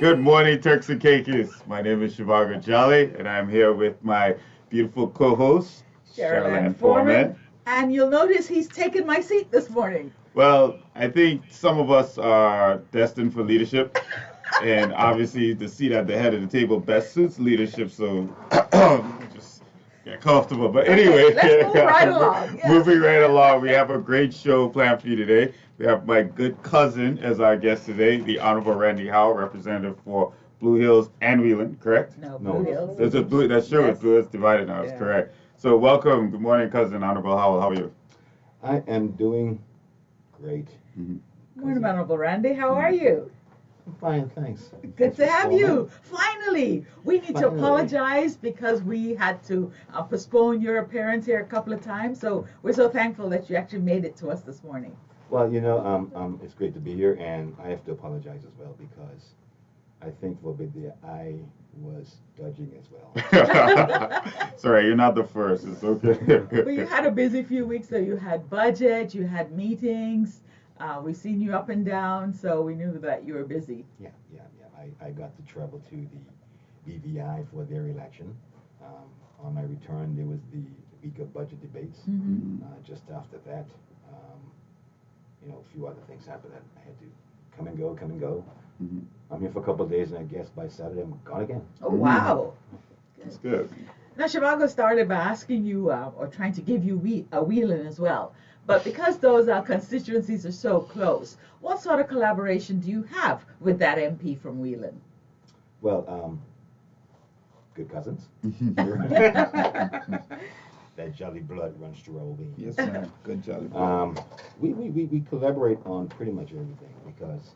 Good morning, Turks and Caicos. My name is Shivago Jolly, and I'm here with my beautiful co-host, Jolly Forman. Forman. And you'll notice he's taken my seat this morning. Well, I think some of us are destined for leadership, and obviously the seat at the head of the table best suits leadership, so just get comfortable. But anyway, let's move right along. Yes. moving right along, we have a great show planned for you today. We have my good cousin as our guest today, the Honorable Randy Howell, representative for Blue Hills and Wheeling, correct? No, Blue Hills. There's a blue, that's true, Yes. Blue Hills divided now, that's correct. So welcome, good morning, cousin Honorable Howell, how are you? I am doing great. Morning, Honorable Randy. How are you? I'm fine, thanks. Good Thanks to for have calling. you. Finally, we need to Finally. apologize because we had to postpone your appearance here a couple of times. So we're so thankful that you actually made it to us this morning. Well, it's great to be here, and I have to apologize as well because I think for a bit there I was dodging as well. Sorry, you're not the first, it's okay. Well, you had a busy few weeks, so you had budget, you had meetings. We've seen you up and down, so we knew that you were busy. Yeah. I got to travel to the BVI for their election. On my return, there was the week of budget debates. Just after that, a few other things happened that I had to come and go. I'm here for a couple of days, and I guess by Saturday I'm gone again. Oh, wow. That's good. Now, Shivago started by asking you, or trying to give you a Wheeling as well. But because those constituencies are so close, what sort of collaboration do you have with that MP from Wheeling? Well, good cousins. That jolly blood runs through our veins. Yes, sir. Good job. We collaborate on pretty much everything because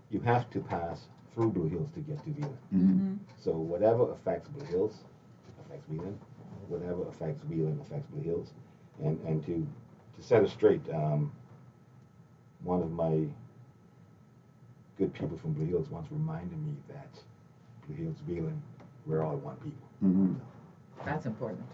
you have to pass through Blue Hills to get to Wheeling. So whatever affects Blue Hills affects Wheeling. Whatever affects Wheeling affects Blue Hills. And to set it straight, one of my good people from Blue Hills once reminded me that Blue Hills, Wheeling, we're all one people. That's important.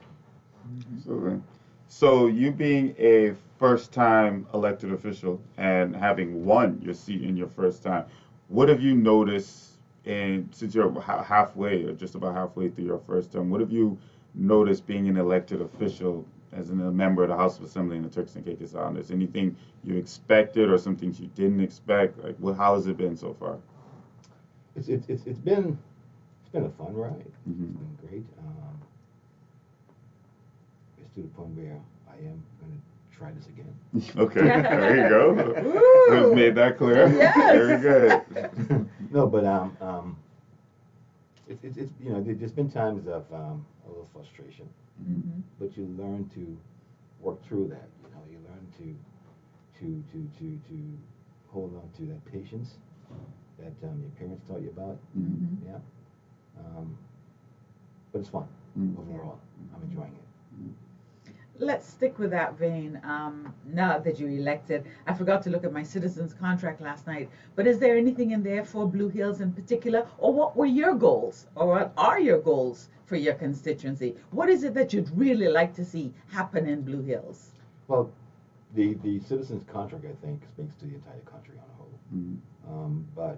Absolutely. So you being a first-time elected official and having won your seat in your first time, what have you noticed since you're halfway or just about halfway through your first term, what have you noticed being an elected official as a member of the House of Assembly in the Turks and Caicos Islands? Anything you expected or some things you didn't expect? Like, how has it been so far? It's been a fun ride. It's been great. It's to the point where I am going to try this again. Okay, there you go. We've made that clear. Yes. Very good. No, but it's there's been times of a little frustration, but you learn to work through that. You learn to hold on to that patience that your parents taught you about. Yeah. But it's fun overall. I'm enjoying it. Let's stick with that vein. Now that you're elected, I forgot to look at my citizen's contract last night, but is there anything in there for Blue Hills in particular? Or what were your goals? Or what are your goals for your constituency? What is it that you'd really like to see happen in Blue Hills? Well, the citizen's contract, I think, speaks to the entire country on a whole. But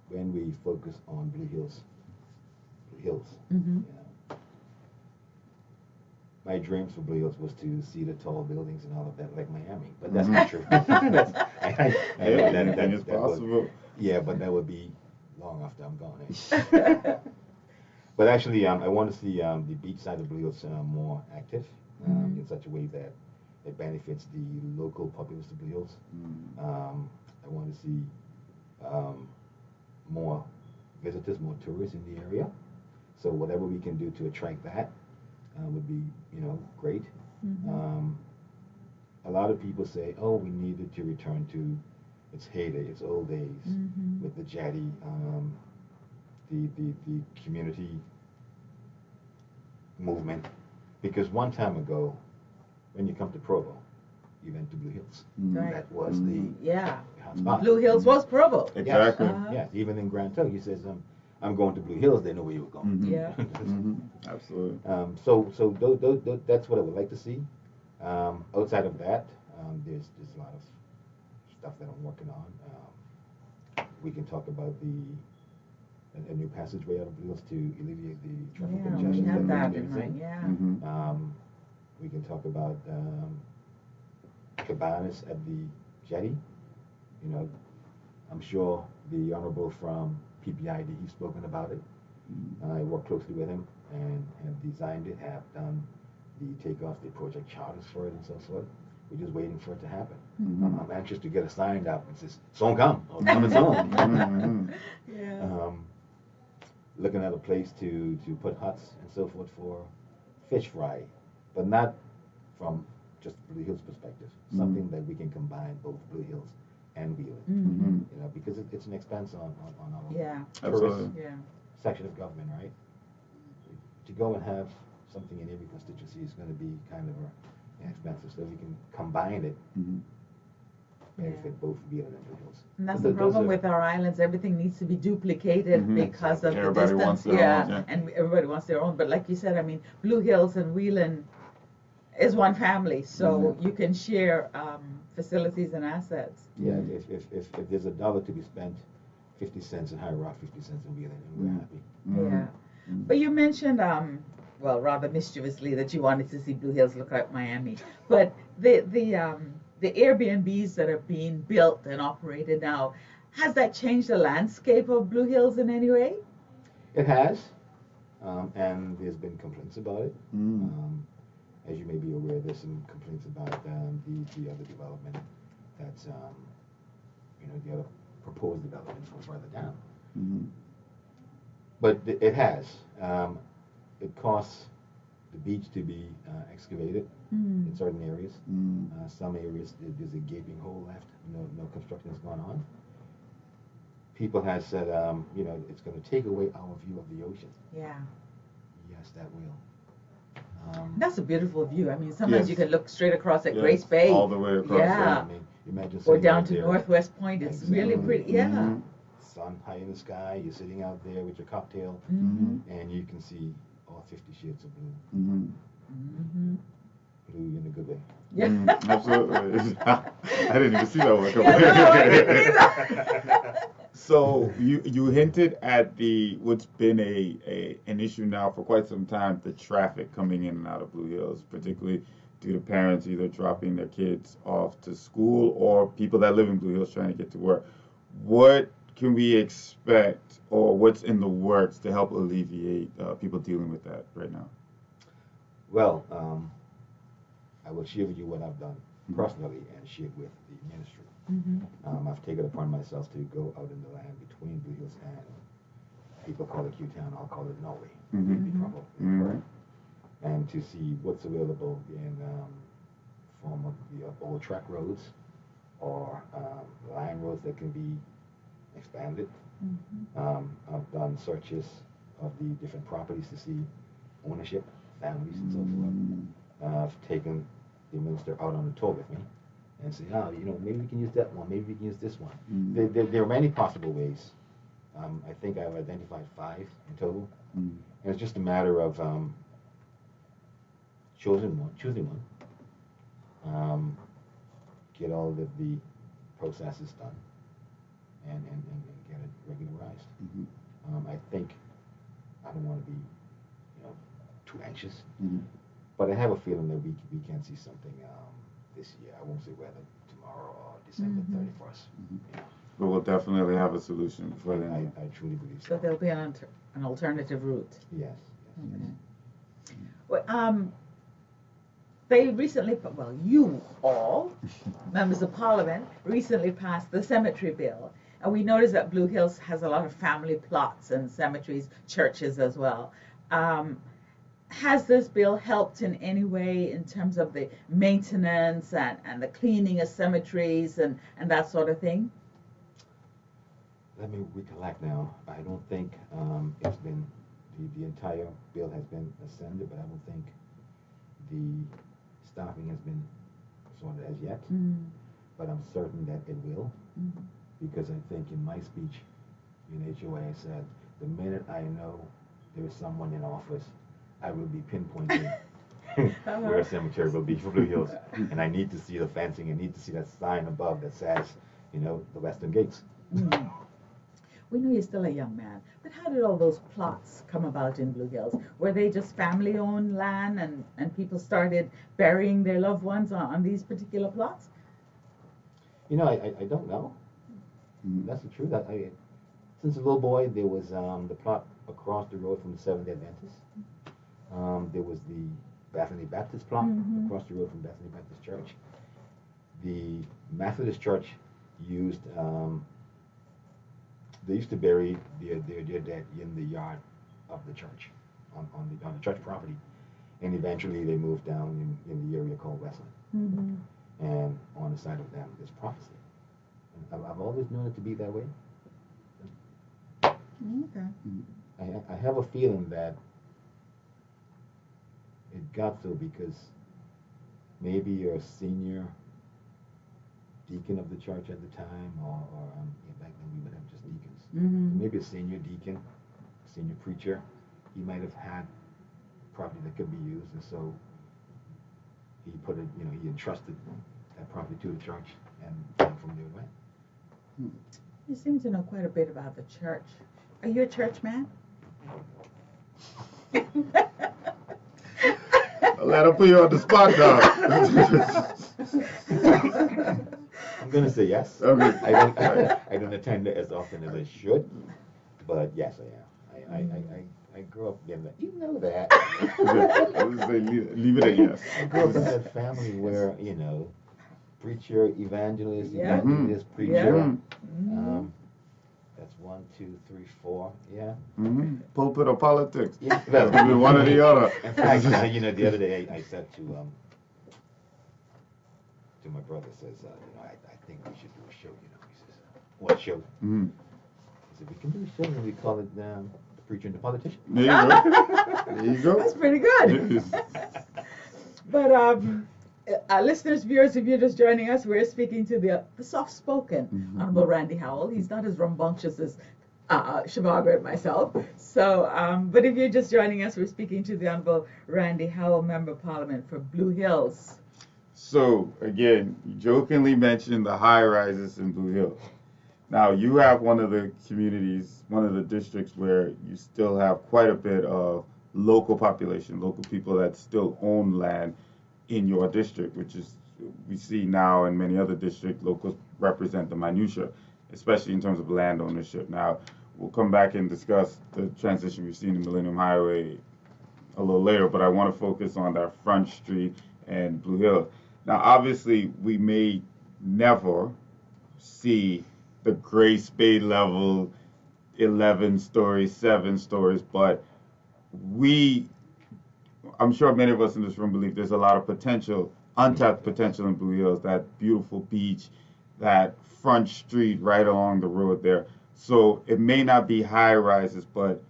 when we focus on Blue Hills, my dreams for Blue Hills was to see the tall buildings and all of that like Miami, but that's not true. Anything is possible. Yeah, but that would be long after I'm gone. But actually, I want to see the beach side of Blue Hills more active in such a way that it benefits the local populace of Blue Hills. I want to see more visitors, more tourists in the area. So whatever we can do to attract that would be, great. A lot of people say, "Oh, we needed to return to its heyday, its old days, with the jetty, the community movement." Because one time ago, when you come to Provo, you went to Blue Hills. Right. That was the hotspot. Blue Hills was Provo. Exactly. Yes, even in Grand Tug, he says, I'm going to Blue Hills, they know where you were going. Yeah. Absolutely. So that's what I would like to see. Outside of that, there's a lot of stuff that I'm working on. We can talk about the a new passageway out of Blue Hills to alleviate the traffic Yeah, we congestion have that that we're in mind, experiencing. yeah. We can talk about cabanas at the jetty. You know, I'm sure the Honorable from PPID, he's spoken about it. I work closely with him and have designed it, have done the takeoff, the project charters for it and so forth. We're just waiting for it to happen. I'm anxious to get a sign up that says, "Soon come," or "Coming soon." Yeah. Looking at a place to put huts and so forth for fish fry, but not from just Blue Hills perspective. Something that we can combine both Blue Hills and Wheeling. You know, because it's an expense on our tourist section of government, right? To go and have something in every constituency is going to be kind of expensive. So if you can combine it, benefit both Wheeling and Blue Hills. And that's the problem with our islands. Everything needs to be duplicated because of the distance. Wants their own, and everybody wants their own. But like you said, I mean, Blue Hills and Wheeling is one family, so you can share facilities and assets. Yeah, if there's $1 to be spent, 50 cents in High Rock, 50 cents in Wheeling, and we're happy. Yeah. But you mentioned, well, rather mischievously, that you wanted to see Blue Hills look like Miami. But the Airbnbs that are being built and operated now, has that changed the landscape of Blue Hills in any way? It has, and there's been complaints about it. As you may be aware, there's some complaints about the other development that's, the other proposed development for further down. But it has. It costs the beach to be excavated in certain areas. Some areas there's a gaping hole left. No construction has gone on. People have said, it's going to take away our view of the ocean. Yeah. Yes, that will. That's a beautiful view. I mean, sometimes you can look straight across at Grace Bay. All the way across. Yeah. I mean, imagine or down to Northwest Point. It's really pretty. Yeah. Sun high in the sky. You're sitting out there with your cocktail, and you can see all 50 shades of blue. Blue in a good way. Yeah. Absolutely. I didn't even see that one coming. Yeah, So you hinted at what's been an issue now for quite some time, the traffic coming in and out of Blue Hills, particularly due to parents either dropping their kids off to school or people that live in Blue Hills trying to get to work. What can we expect, or what's in the works to help alleviate people dealing with that right now? Well, I will share with you what I've done personally and share with the ministry. I've taken it upon myself to go out in the land between Blue Hills and people call it Q-Town, I'll call it Norway, and to see what's available in form of the old track roads or line roads that can be expanded. I've done searches of the different properties to see ownership, families, and so forth. I've taken the minister out on a tour with me and say, maybe we can use that one, maybe we can use this one. There are many possible ways. I think I've identified 5 in total. And it's just a matter of choosing one, get all of the processes done, and get it regularized. I think I don't want to be, too anxious, but I have a feeling that we can see something this year. I won't say whether tomorrow or December 31st. But we'll definitely have a solution before then. I truly believe so. So there'll be an alternative route. Yes. Well, they recently, you all, members of Parliament, recently passed the cemetery bill. And we noticed that Blue Hills has a lot of family plots and cemeteries, churches as well. Has this bill helped in any way in terms of the maintenance and the cleaning of cemeteries and that sort of thing? Let me recollect now. I don't think it's been, the entire bill has been ascended, but I don't think the staffing has been sorted as yet. But I'm certain that it will, because I think in my speech in HOA I said, the minute I know there is someone in office, I will be pinpointing where a cemetery will be for Blue Hills. And I need to see the fencing, I need to see that sign above that says, the Western Gates. we know you're still a young man, but how did all those plots come about in Blue Hills? Were they just family-owned land and people started burying their loved ones on these particular plots? You know, I don't know. That's the truth. Since a little boy, there was the plot across the road from the Seventh-day Adventist. There was the Bethany Baptist plot across the road from Bethany Baptist Church. The Methodist Church used, they used to bury their dead in the yard of the church, on the church property. And eventually they moved down in the area called Westland. And on the side of them, there's prophecy. And I've always known it to be that way. Okay. I have a feeling that it got so because maybe you're a senior deacon of the church at the time, or back then we would have just deacons. Maybe a senior deacon, senior preacher, he might have had property that could be used, and so he put it, he entrusted that property to the church, and from there it went. You seem to know quite a bit about the church. Are you a church man? Let him put you on the spot now. I'm gonna say yes. Okay. I don't attend it as often as I should, but yes, I am. I grew up in that. You know that. I would say leave it at yes. I grew up in that family where preacher, evangelist, preacher. That's 1, 2, 3, 4. Yeah. Pulpit or politics. Yeah. That's gonna be one or the other. In fact, the other day I said to my brother, says, I think we should do a show. He says, what show? He said, we can do a show and we call it The Preacher and the Politician. There you go. There you go. That's pretty good. But listeners, viewers, if you're just joining us, we're speaking to the soft-spoken Honorable Randy Howell. He's not as rambunctious as Shivago and myself. So, but if you're just joining us, we're speaking to the Honorable Randy Howell, Member of Parliament for Blue Hills. So, again, you jokingly mentioned the high-rises in Blue Hills. Now, you have one of the communities, one of the districts where you still have quite a bit of local population, local people that still own land in your district, which is, we see now in many other districts, locals represent the minutia, especially in terms of land ownership. Now, we'll come back and discuss the transition we've seen in Millennium Highway a little later, but I want to focus on that Front Street and Blue Hill. Now, obviously, we may never see the Grace Bay level 11 stories, 7 stories, but I'm sure many of us in this room believe there's a lot of potential, untapped potential in Blue Hills, that beautiful beach, that Front Street right along the road there. So it may not be high rises, but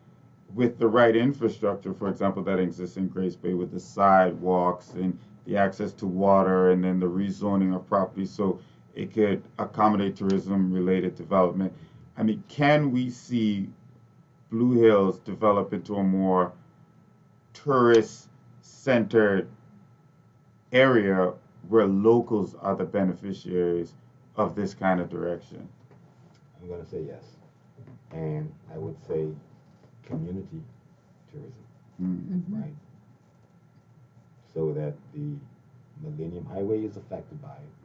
with the right infrastructure, for example, that exists in Grace Bay with the sidewalks and the access to water and then the rezoning of property so it could accommodate tourism-related development. I mean, can we see Blue Hills develop into a more tourist-centered area where locals are the beneficiaries of this kind of direction? I'm going to say yes. And I would say community tourism, right? So that the Millennium Highway is affected by it,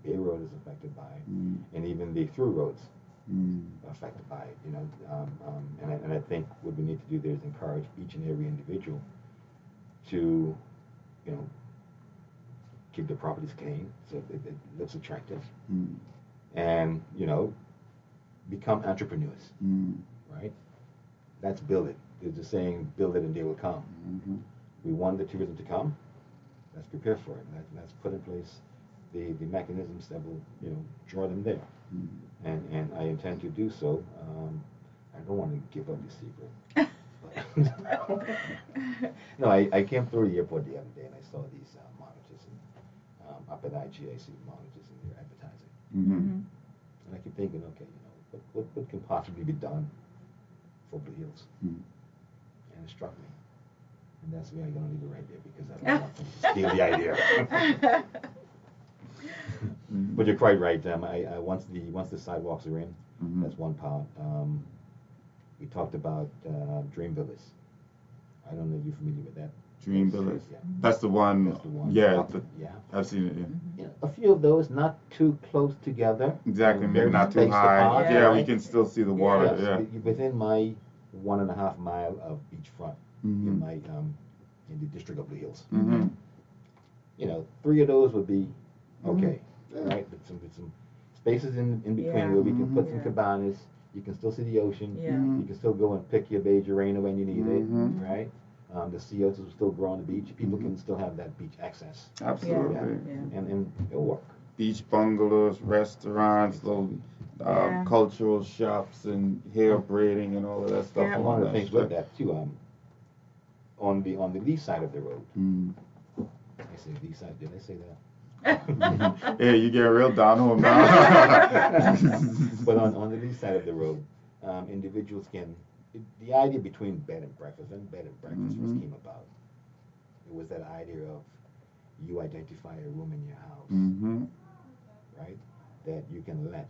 Bay Road is affected by it, and even the through roads are affected by it, and I think what we need to do there is encourage each and every individual to, keep their properties clean so it looks attractive, and, become entrepreneurs, right? That's build it. There's a saying, build it and they will come. We want the tourism to come. Let's prepare for it. Let's put in place the mechanisms that will, draw them there. And I intend to do so. I don't want to give up the secret. No, I came through the airport the other day and I saw these monitors up at IGA, monitors in their advertising. And I keep thinking, okay, what can possibly be done for Blue Hills? And it struck me. And that's why I'm going to leave it right there because I don't want them to steal the idea. But you're quite right. Once the sidewalks are in, that's one part. We talked about Dream Villas. I don't know if you're familiar with that. Dream Villas. Yeah. That's the one. That's the one. Yeah, Yeah. I've seen it. Yeah. Mm-hmm. You know, a few of those, not too close together. Exactly, maybe Very not too spaced high. apart, Yeah, we right? can still see the Yeah. water. Yes, Yeah. within my 1.5 mile of beachfront in Mhm. my in the district of Blue Hills. Mhm. You know, 3 of those would be okay, Yeah. right? With some spaces in between Yeah. where we can put some Yeah. cabanas. You can still see the ocean. Yeah. Mhm. You can still go and pick your Beijing when you need Mhm. it, right? The sea otters will still grow on the beach. People Mhm. can still have that beach access, Absolutely. Yeah. and it'll work. Beach bungalows, restaurants, little Yeah. cultural shops, and hair braiding and all of that stuff. Yeah. And along one of the that things with stretch. that too, on the lee side of the road. Mm. I say lee side. Did I say that? Yeah, you get real down home now. But on the lee side of the road, individuals can. The idea between bed and breakfast first came about. It was that idea of you identify a room in your house, Mm-hmm. right, that you can let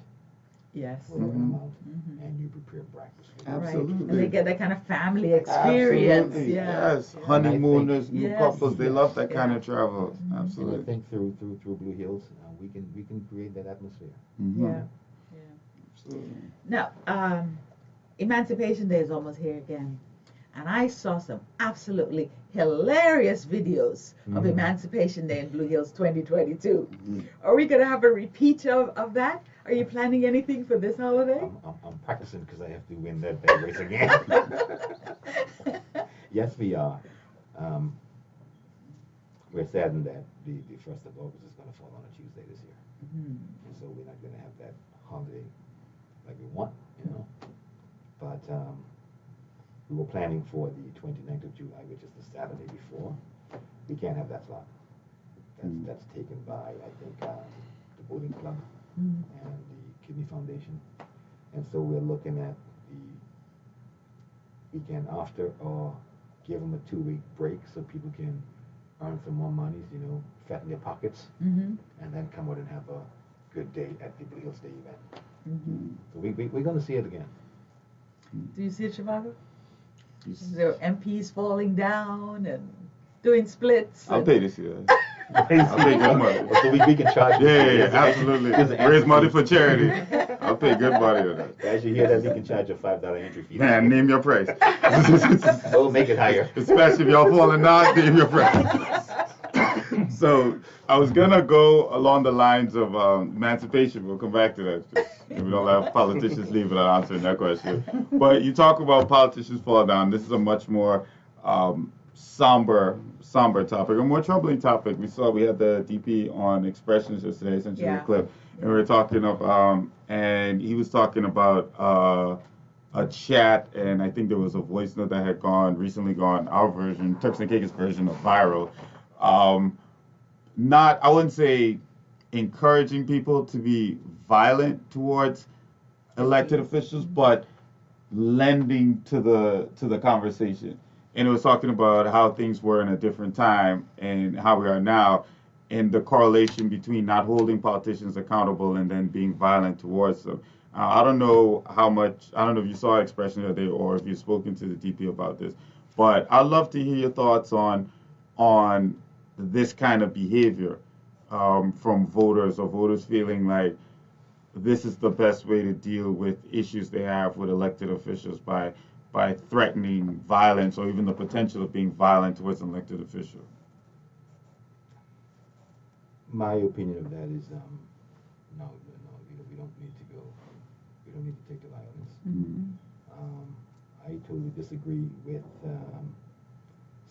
Yes. for an amount, Mhm. and you prepare breakfast for them. Right. Absolutely. And they get that kind of family experience. Absolutely. Yeah. Yes. Yeah. Honeymooners, new Yes. couples, they love that kind Yeah. of travel. Mhm. And I Absolutely. think through Blue Hills, we can create that atmosphere. Mm-hmm. Yeah. Yeah. Absolutely. Now, Emancipation Day is almost here again. And I saw some absolutely hilarious videos of Mhm. Emancipation Day in Blue Hills 2022. Mhm. Are we going to have a repeat of that? Are you planning anything for this holiday? I'm practicing because I have to win that race again. Yes, we are. Um, we're saddened that the 1st of August is going to fall on a Tuesday this year. Mhm. And so we're not going to have that holiday like we want, But we were planning for the 29th of July, which is the Saturday before. We can't have that slot. That's taken by, I think, the Boating Club Mhm. and the Kidney Foundation. And so we're looking at the weekend after, or give them a 2-week break so people can earn some more money, fatten their pockets, Mhm. and then come out and have a good day at the Blue Hills Day event. Mhm. So we're going to see it again. Do you see it, Chicago? There are MPs falling down and doing splits. I'll and- pay this year. I'll pay good money. So we can charge. Yeah, absolutely. There's an Raise entry money fee. for charity. I'll pay good money on that. As you hear that, we can charge a $5 entry fee. Man, name your price. We'll make it higher. Especially if y'all falling down, name your price. So I was gonna go along the lines of emancipation. We'll come back to that. We don't have politicians leave without answering that question. But you talk about politicians fall down. This is a much more somber topic, a more troubling topic. We had the DP on Expressions yesterday, essentially a clip, and we were talking of and he was talking about a chat, and I think there was a voice note that had recently gone, our version, Turks and Caicos version of viral. Not, I wouldn't say encouraging people to be violent towards elected officials, but lending to the conversation. And it was talking about how things were in a different time and how we are now, and the correlation between not holding politicians accountable and then being violent towards them. I don't know if you saw Expression the other day or if you've spoken to the DP about this, but I'd love to hear your thoughts on this kind of behavior from voters, or voters feeling like this is the best way to deal with issues they have with elected officials by threatening violence or even the potential of being violent towards an elected official. My opinion of that is no, we don't need to go. We don't need to take the violence. Mhm. I totally disagree with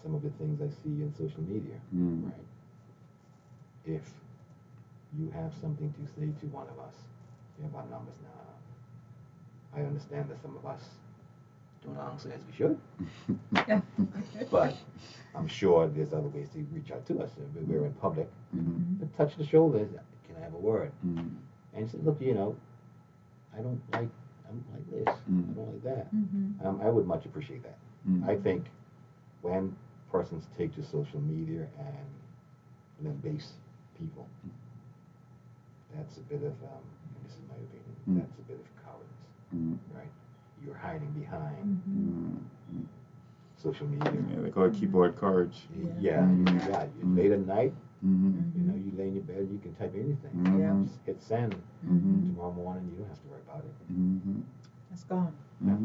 some of the things I see in social media. Right? If you have something to say to one of us, you have our numbers now. I understand that some of us don't answer as we should, but I'm sure there's other ways to reach out to us. If we're in public, but touch the shoulders. Can I have a word? And say, look, I don't like this. I don't like that. I would much appreciate that. I think when persons take to social media and lambaste people, that's a bit of, and this is my opinion, that's a bit of cowardice, right? you're hiding behind social media. Yeah, they call it keyboard courage. Yeah, you late at night, you know, you lay in your bed, you can type anything. Yeah. Just hit send. Tomorrow morning, you don't have to worry about it. It's gone. Yeah.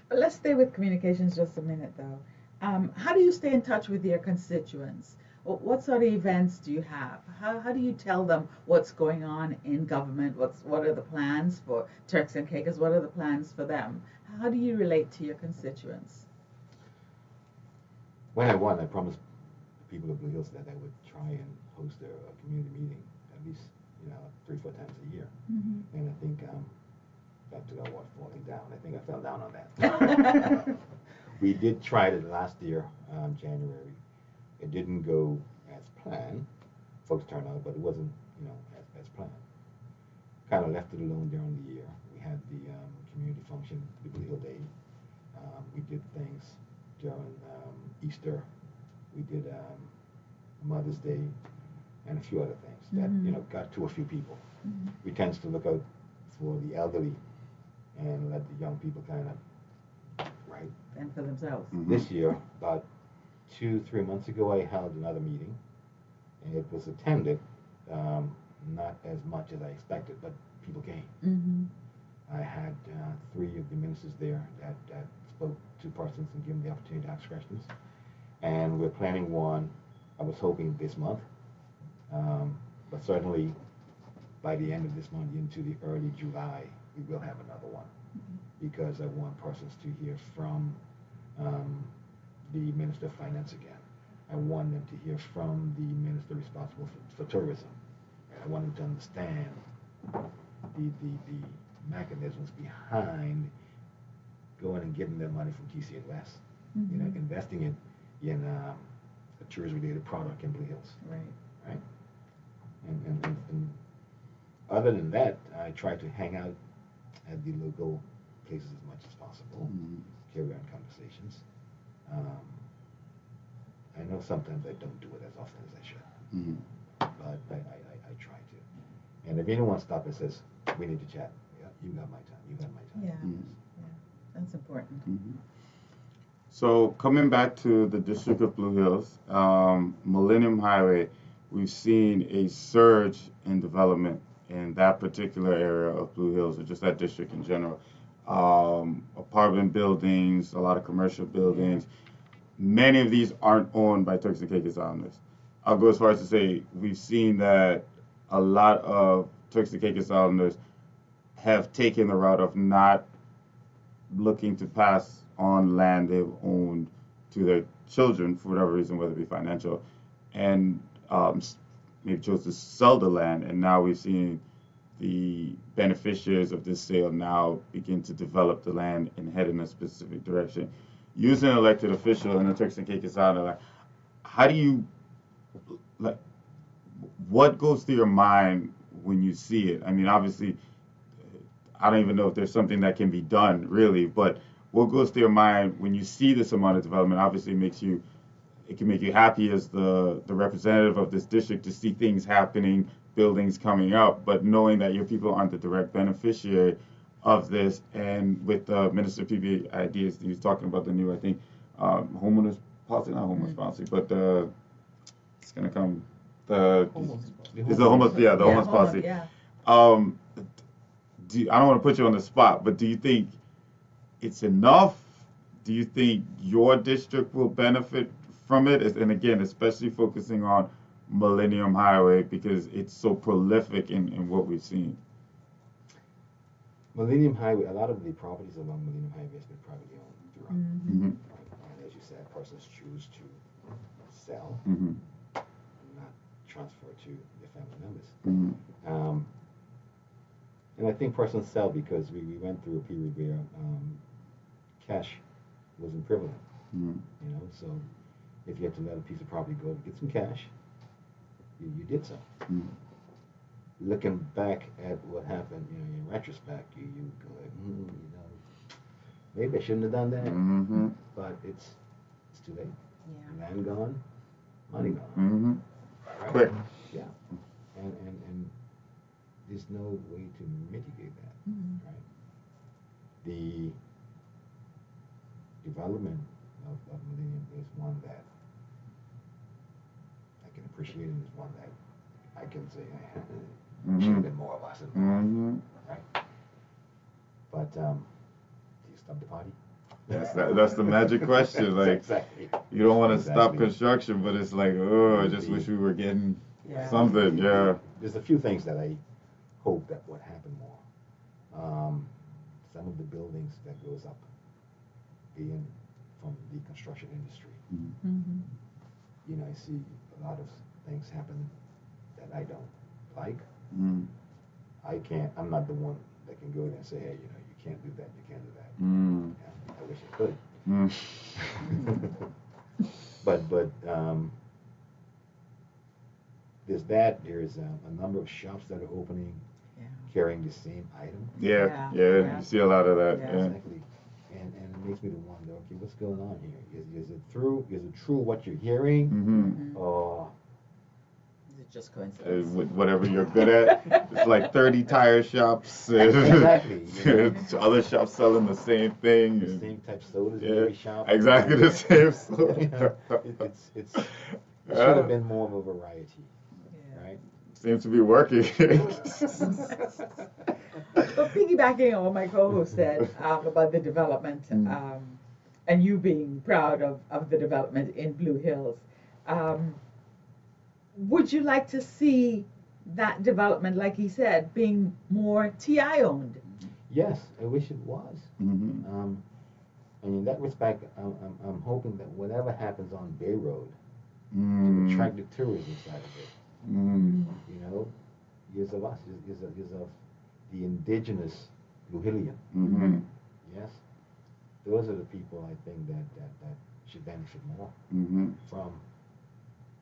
But let's stay with communications just a minute, though. How do you stay in touch with your constituents? What sort of events do you have? How do you tell them what's going on in government? What are the plans for Turks and Caicos? What are the plans for them? How do you relate to your constituents? When I won, I promised the people of Blue Hills that I would try and host a community meeting at least, you know, 3-4 times a year. And I think back to that falling down. I think I fell down on that. We did try it last year, January. It didn't go as planned. Folks turned out, but it wasn't, you know, as planned. Kind of left it alone during the year. We had the community function, the Blue Hill Day. We did things during Easter. We did Mother's Day and a few other things that, you know, got to a few people. We tend to look out for the elderly and let the young people kind of, right? And for themselves. This year, about 2-3 months ago, I held another meeting, and it was attended, not as much as I expected, but people came. I had 3 of the ministers there that spoke to persons and gave them the opportunity to ask questions. And we're planning one, I was hoping this month, but certainly by the end of this month into the early July, we will have another one, because I want persons to hear from the Minister of Finance again. I want them to hear from the minister responsible for tourism. I want them to understand the mechanisms behind going and getting their money from TC and West. You know, investing it in a tourism-related product in Blue Hills. Right. And other than that, I try to hang out at the local places as much as possible, carry on conversations. I know sometimes I don't do it as often as I should, but I try to. And if anyone stops and says, we need to chat, yeah, you got my time, you got my time. Yeah, that's important. So coming back to the District of Blue Hills, Millennium Highway, we've seen a surge in development in that particular area of Blue Hills, or just that district in general. Apartment buildings, a lot of commercial buildings. Many of these aren't owned by Turks and Caicos Islanders. I'll go as far as to say we've seen that a lot of Turks and Caicos Islanders have taken the route of not looking to pass on land they've owned to their children for whatever reason, whether it be financial, and maybe chose to sell the land. And now we've seen the beneficiaries of this sale now begin to develop the land and head in a specific direction. Using an elected official in the Turks and Caicos Island, how do you, what goes through your mind when you see it? I mean, obviously, I don't even know if there's something that can be done, really, but what goes through your mind when you see this amount of development? Obviously, it can make you happy as the representative of this district to see things happening, buildings coming up, but knowing that your people aren't the direct beneficiary of this. And with the Minister of PB ideas, he was talking about the new, I think, homeowners policy, not homeowners policy, but it's going to come, it's the homeless, the homeless policy. Yeah. I don't want to put you on the spot, but do you think it's enough? Do you think your district will benefit from it? And again, especially focusing on Millennium Highway because it's so prolific in what we've seen. Millennium Highway, a lot of the properties along Millennium Highway has been privately owned throughout. And as you said, persons choose to sell and not transfer to their family members. And I think persons sell because we went through a period where cash wasn't prevalent. You know, so if you had to let a piece of property go to get some cash, you did so. Looking back at what happened, you know, in retrospect, you go like, you know, maybe I shouldn't have done that. But it's too late. Yeah. Land gone, money gone. Right? Quick. Yeah. And there's no way to mitigate that. Right? The development of Millennium is one that I can appreciate, and is one that I can say should have been more of us involved, right? But do you stop the party? That's the magic question. Like, exactly. you don't want to stop Exactly. construction, but it's like, oh, I just wish we were getting Yeah. something. Yeah. There's a few things that I hope that would happen more. Some of the buildings that goes up, being from the construction industry, Mm-hmm. you know, I see a lot of things happen that I don't like. Mm. I'm not the one that can go there and say, hey, you know, you can't do that, you can't do that. Mm. Yeah, I wish I could. Mm. but there's that. There's a number of shops that are opening, Yeah. carrying the same item. Yeah. Yeah. You see a lot of that. Yeah. Yeah. Exactly. And it makes me to wonder, okay, what's going on here? Is it true what you're hearing? Mm-hmm. Or Is it just coincidence? Whatever you're good at. It's like 30 tire shops. exactly. You know, Other shops selling the same thing. the same type sodas in Yeah, every shop. exactly the same You know, soda. it should have been more of a variety, Yeah. right? Seems to be working. But piggybacking on what my co-host said about the development, and you being proud of the development in Blue Hills, would you like to see that development, like he said, being more TI owned? Yes, I wish it was. Mm-hmm. And in that respect, I'm hoping that whatever happens on Bay Road to Mm. attract the tourism side of it, Mm. you know, years of us, years of the indigenous Blue Hillian. Mm-hmm. Yes, those are the people I think that should benefit more Mm-hmm. from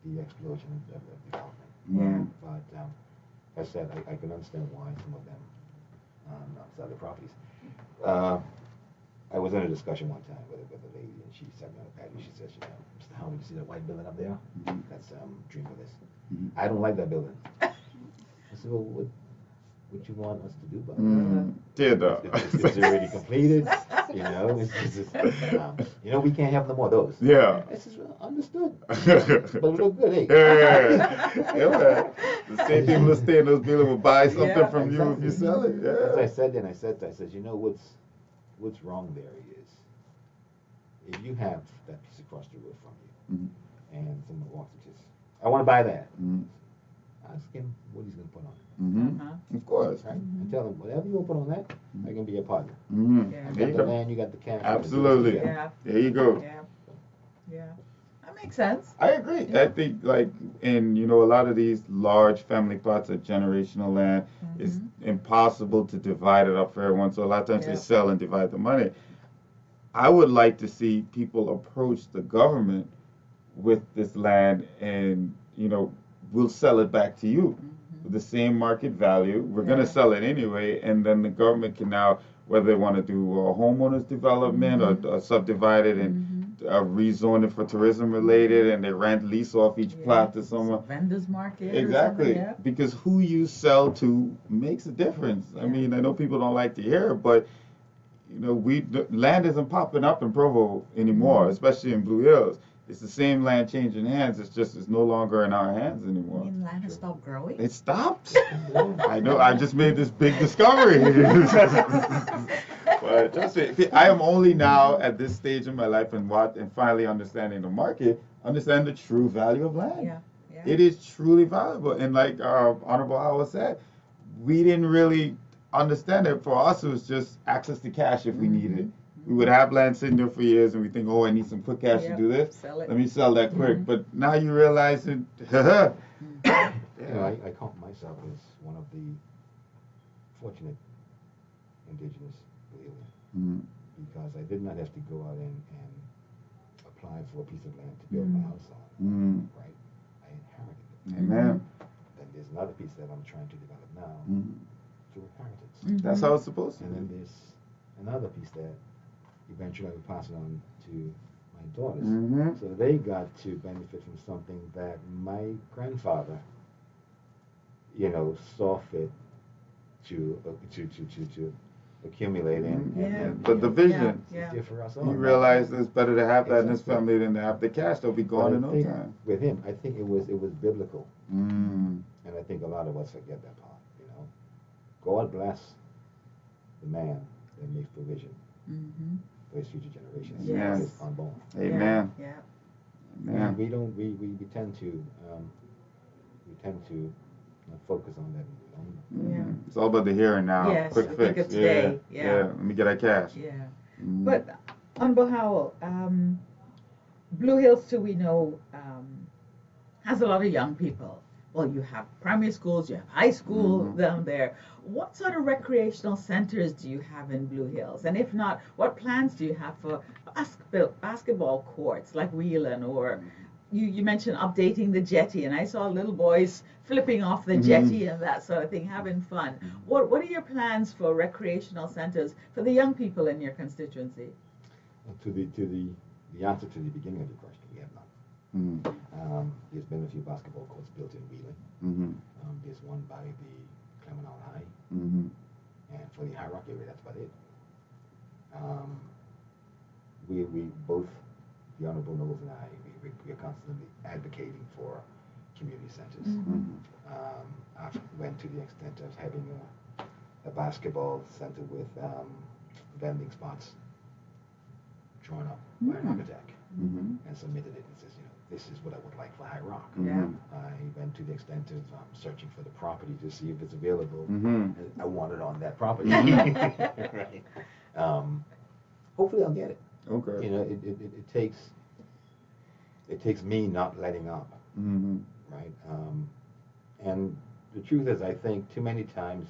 the explosion of development. Mm. But as I said, I can understand why some of them sell their properties. I was in a discussion one time with a lady, and she sat me on the patio. She says, you know, Mr. Howell, you see that white building up there? That's Dream Villas. I don't like that building. I said, well, what you want us to do about it? Did It's already completed. You know, you know, we can't have no more of those. Yeah. I said, well, understood. But it look good, hey. Yeah, man. The same people that stay in those buildings will buy something Yeah, from you if you sell it. As I Yeah. said then, I said, you know what's wrong there is if you have that piece across the road from you and someone walks and says, I want to buy that. Ask him what he's going to put on it. Mm-hmm. Of course. Right? And tell him, whatever you want to put on that, I can be a partner. Mm-hmm. Yeah. I There got you the go. land, you got the cash. Absolutely. Yeah. There you go. Yeah. Yeah. That makes sense. I agree. Yeah. I think like in a lot of these large family plots of generational land, it's impossible to divide it up for everyone. So a lot of times Yeah. they sell and divide the money. I would like to see people approach the government with this land and we'll sell it back to you with the same market value. We're going to sell it anyway, and then the government can now, whether they want to do a homeowners development or subdivide it and rezone it for tourism related, and they lease off each plot to someone. Vendors market. Exactly, Or something, yeah. because who you sell to makes a difference. I mean, I know people don't like to hear it, but the land isn't popping up in Provo anymore, especially in Blue Hills. It's the same land changing hands. It's just it's no longer in our hands You anymore. mean land has stopped growing? It stopped. I know. I just made this big discovery. But trust me, I am only now at this stage in my life and finally understanding the market, understand the true value of land. Yeah. Yeah. It is truly valuable, and like Honorable Howell said, we didn't really understand it. For us, it was just access to cash if we needed it. We would have land sitting there for years, and we think, oh, I need some quick cash to do this. Sell it. Let me sell that quick. But now you realize it. You know, I count myself as one of the fortunate indigenous Blue Hillian because I did not have to go out and apply for a piece of land to build my house on. Right? I inherited it. Amen. Then there's another piece that I'm trying to develop now through inheritance. That's how it's supposed to And then be. there's another piece that eventually I will pass it on to my daughters. So they got to benefit from something that my grandfather, saw fit to accumulating. Yeah. But the vision, Yeah. It's there for us all. he realized it's better to have that in his Exactly. family than to have the cash. They'll be But gone I in no think time. with him, I think it was biblical, Mm. and I think a lot of us forget that part. You know, God bless the man that makes provision Mm-hmm. for his future generations. Yes. His unborn. Amen. Yeah. Amen. We don't. We tend to. Focus on that. Yeah. It's all about the here and now. Yes, Quick I fix. think of today. Yeah. Let me get that cash. Yeah. Mm. But Honorable Howell, Blue Hills too, we know, has a lot of young people. Well, you have primary schools, you have high school down there. What sort of recreational centers do you have in Blue Hills? And if not, what plans do you have for basketball courts like Wheelan, or you mentioned updating the jetty, and I saw little boys flipping off the jetty and that sort of thing, having fun. What are your plans for recreational centers for the young people in your constituency? To the answer to the beginning of your question, we have none. There's been a few basketball courts built in Wheeling. There's one by the Clement High, and for the High Rock area, that's about it. We both, the Honorable Knowles and I, we are constantly advocating for community centers. I went to the extent of having a basketball center with vending spots drawn up by an architect and submitted it and says, this is what I would like for High Rock. I went to the extent of searching for the property to see if it's available. And I want it on that property. Right. Hopefully I'll get it. Okay. It takes me not letting up. Right. And the truth is, I think too many times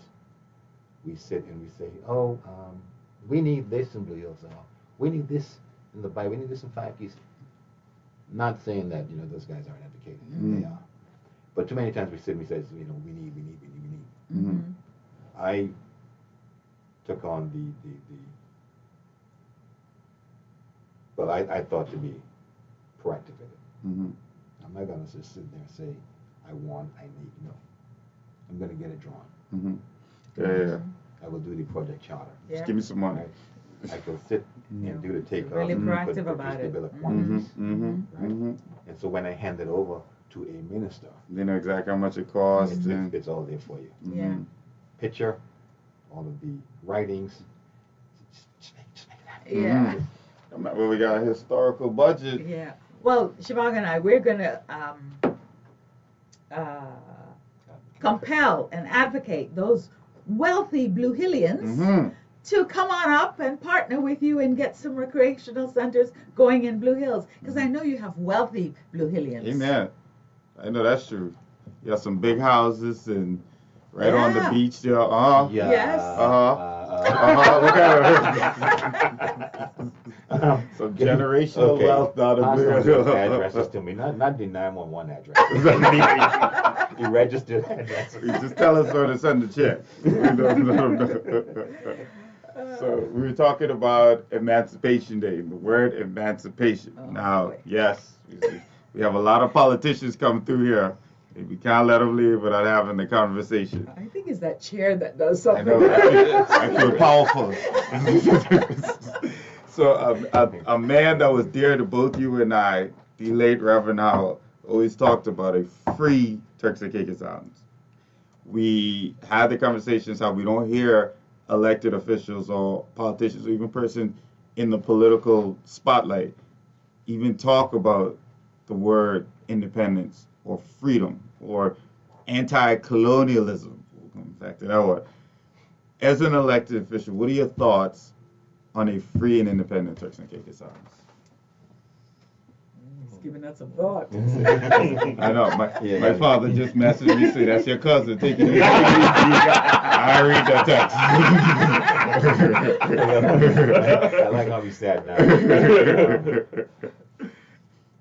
we sit and we say, we need this in Blue Hills, we need this in the Bay, we need this in Five Keys. Not saying that those guys aren't advocating, they are. But too many times we sit and we say, we need. I took on well, I thought to be proactive with it. I'm not going to just sit there and say, I need. No. I'm going to get it drawn. Yeah. I will do the project charter. Just give me some money. I can sit and do the takeoff. Really proactive about the it. bill of quantities. Right? And so when I hand it over to a minister, they know exactly how much it costs. It's all there for you. Yeah. Picture, all of the writings. Just make it happen. Yeah. Well, we got a historical budget. Yeah. Well, Shivang and I, we're going to compel and advocate those wealthy Blue Hillians to come on up and partner with you and get some recreational centers going in Blue Hills. Because I know you have wealthy Blue Hillians. Amen. I know that's true. You have some big houses and right on the beach there. Yes. Some generational wealth down in Blue Hills. Addresses to me, not the 911 address. The registered address. You just tell us where to send the check. So we were talking about Emancipation Day, the word emancipation. Yes, we have a lot of politicians come through here. We can't let them leave without having the conversation. I think it's that chair that does something. I know. I feel powerful. So a man that was dear to both you and I, the late Reverend Howell, always talked about a free Turks and Caicos Islands. We had the conversations how we don't hear elected officials or politicians or even person in the political spotlight even talk about the word independence or freedom or anti-colonialism. We'll come back to that word. As an elected official, what are your thoughts on a free and independent Turks and Caicos Islands? He's giving that some thought. I know. My father just messaged me saying, that's your cousin. Take it easy. I read that text. I like how he said now.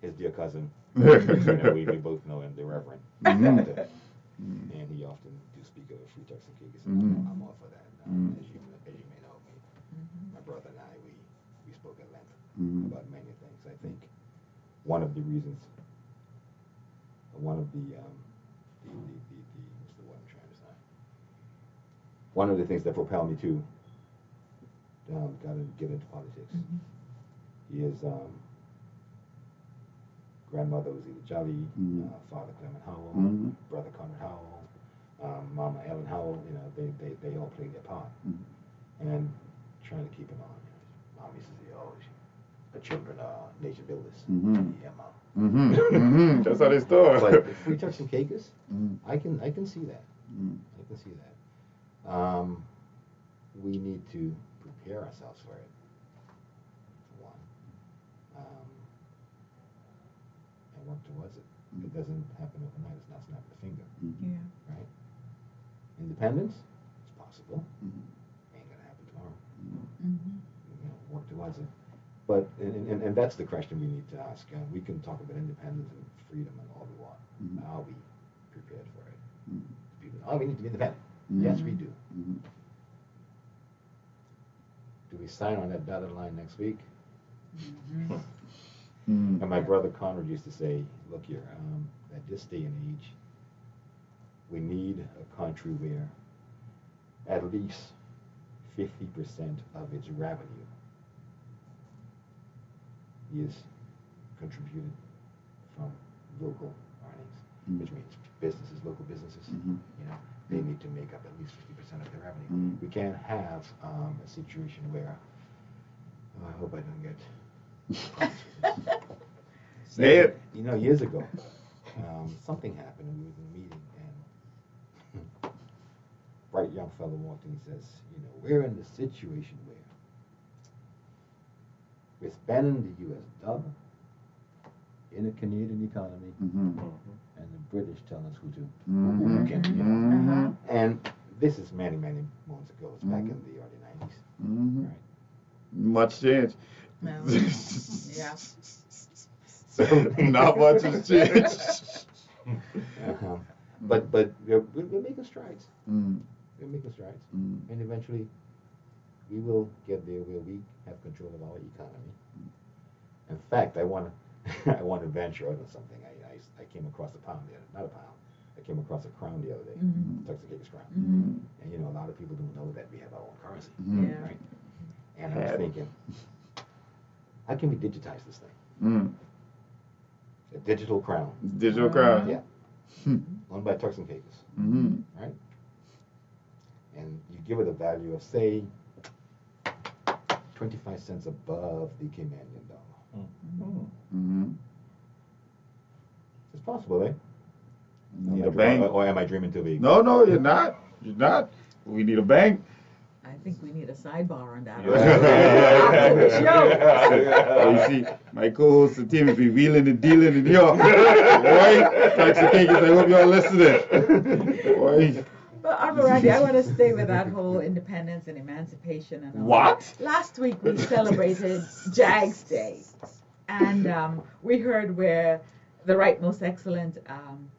His dear cousin. We both know him, the Reverend. And he often do speak of free Turks and Caicos. I'm all for that. As you may know me, my brother and I, we spoke at length about many things. I think one of the reasons, one of the what's the word I'm trying to say? One of the things that propelled me to got to get into politics. His grandmother was either Jolly, father Clement Howell, brother Conrad Howell, mama Ellen Howell. You know, they all played their part, and trying to keep it on. You know, mom used to say, "Oh, the children are nation builders." Yeah, mom. That's how they start. But if we touch some cakes, I can see that. I can see that. We need to prepare ourselves for it. One, and work towards it. It doesn't happen overnight. It's not snapping the finger. Yeah. Right? Independence, it's possible. Ain't gonna happen tomorrow. You know, work towards it. But and that's the question we need to ask. We can talk about independence and freedom and all we want. Are we prepared for it? People, oh, we need to be independent. Yes, we do. Do we sign on that dotted line next week? And my brother Conrad used to say, look here, at this day and age, we need a country where at least 50% of its revenue is contributed from local earnings, which means businesses, local businesses, you know, they need to make up at least 50% of their revenue. We can't have a situation where, oh, I hope I don't get. Say it. You know, years ago, something happened and we was in a meeting and bright young fellow walked in and he says, you know, we're in the situation where we're spending the US dollar in a Canadian economy and the British tell us who to, who can, you know. And this is many, many months ago. It's back in the early 90s. Right? Much change. No. Yeah. So Not much has changed. But we're making strides. We're making strides. And eventually we will get there where we have control of our economy. In fact, I want to venture out on something. I came across a pound the other, not a pound. I came across a crown the other day, Texas crown. And you know, a lot of people don't know that we have our own currency, right? And I was thinking, how can we digitize this thing? A digital crown. Digital crown. Yeah. Owned by Turks and Caicos. Right? And you give it a value of, say, 25 cents above the Canadian dollar. It's possible, eh? Need a bank. Or am I dreaming too big? No, you're not. You're not. We need a bank. I think we need a sidebar on that. Yeah. After the show. Oh, you see, my co-host the team has been wheeling and dealing in New York. Boy, Taxi Cakers, I hope y'all listening. Boy. But Randy, I want to stay with that whole independence and emancipation and all What? that. Last week we celebrated Jags Day, and we heard where the right most excellent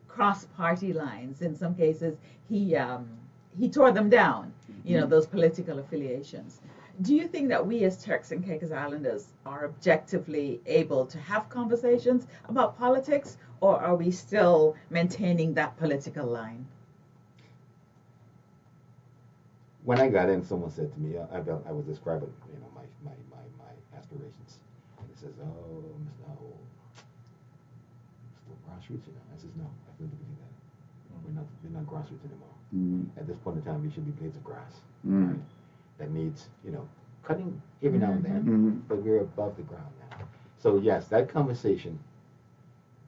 cross-party lines. In some cases, he tore them down. You know, those political affiliations. Do you think that we as Turks and Caicos Islanders are objectively able to have conversations about politics, or are we still maintaining that political line? When I got in, someone said to me, I was describing, you know, my aspirations, and it says, "Oh, Mr. Howell, still grassroots, you know." I says, "No, I couldn't believe that. We're not grassroots anymore. At this point in time, we should be blades of grass, right? That needs, you know, cutting every now and then, but we're above the ground now. So yes, that conversation.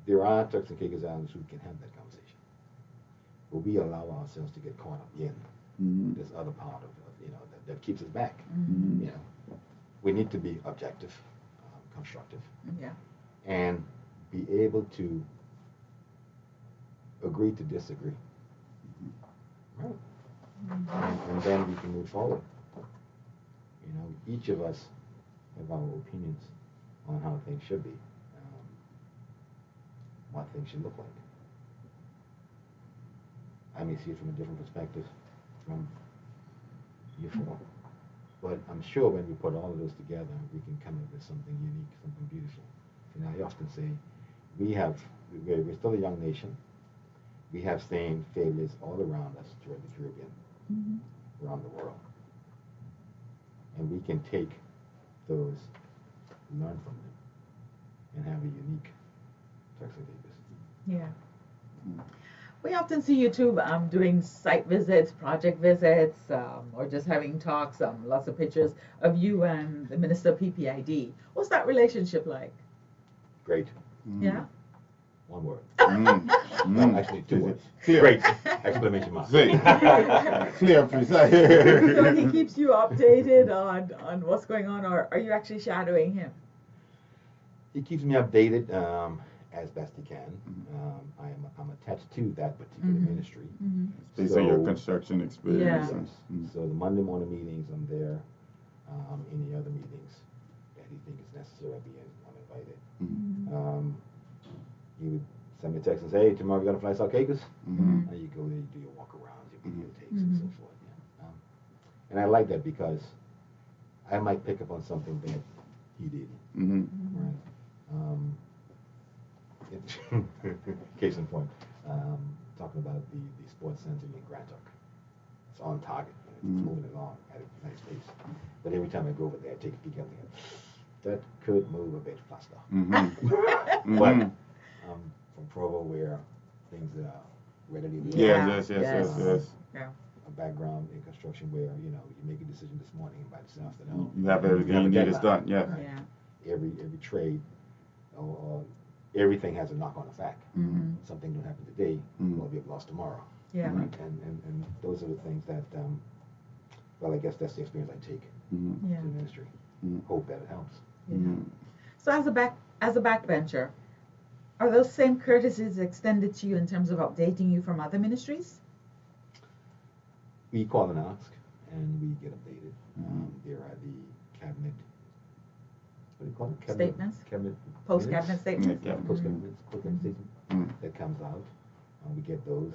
There are Turks and Caicos Islanders who can have that conversation, but we allow ourselves to get caught up in this other part of you know, that keeps us back. You know, we need to be objective, constructive, and be able to agree to disagree. Right. And then we can move forward. You know, each of us have our opinions on how things should be, what things should look like. I may see it from a different perspective from you four, but I'm sure when we put all of those together, we can come up with something unique, something beautiful. You know, I often say we're still a young nation. We have seen failures all around us throughout the Caribbean, around the world. And we we can take those, learn from them, and have a unique Turks and Caicos. Yeah. We often see you too doing site visits, project visits, or just having talks, lots of pictures of you and the Minister of PPID. What's that relationship like? Great. Yeah? One word. Mm. Actually, two words. Clear. Great! Exclamation mark. Clear, precise. So he keeps you updated on what's going on, or are you actually shadowing him? He keeps me updated as best he can. I'm attached to that particular ministry. Based on your construction experience. Yeah. Yes. So the Monday morning meetings, I'm there. Any other meetings that he thinks is necessary, I'm invited. He would send me a text and say, hey, tomorrow we're going to fly South Caicos. And you go there, you do your walk arounds, your videotapes, and so forth. Yeah. And I like that because I might pick up on something that he didn't. Right? Case in point, talking about the sports center in Grand Turk. It's on target. It's moving along at a nice pace. But every time I go over there, I take a peek at it. That could move a bit faster. But from Provo, where things are readily available. Yes. Yeah. A background in construction where you make a decision this morning and by this afternoon You have everything you need is done. Yeah. Right? Every trade or everything has a knock-on effect. Something don't happen today, will be lost tomorrow. Yeah. Right? And those are the things that, well, I guess that's the experience I take to the ministry. Hope that it helps. Yeah. So as a backbencher, are those same courtesies extended to you in terms of updating you from other ministries? We call and ask, and we get updated. There are the cabinet. What do you call it? Statements? Cabinet. Post-cabinet statements? Yeah, post-cabinet statement that comes out. We get those,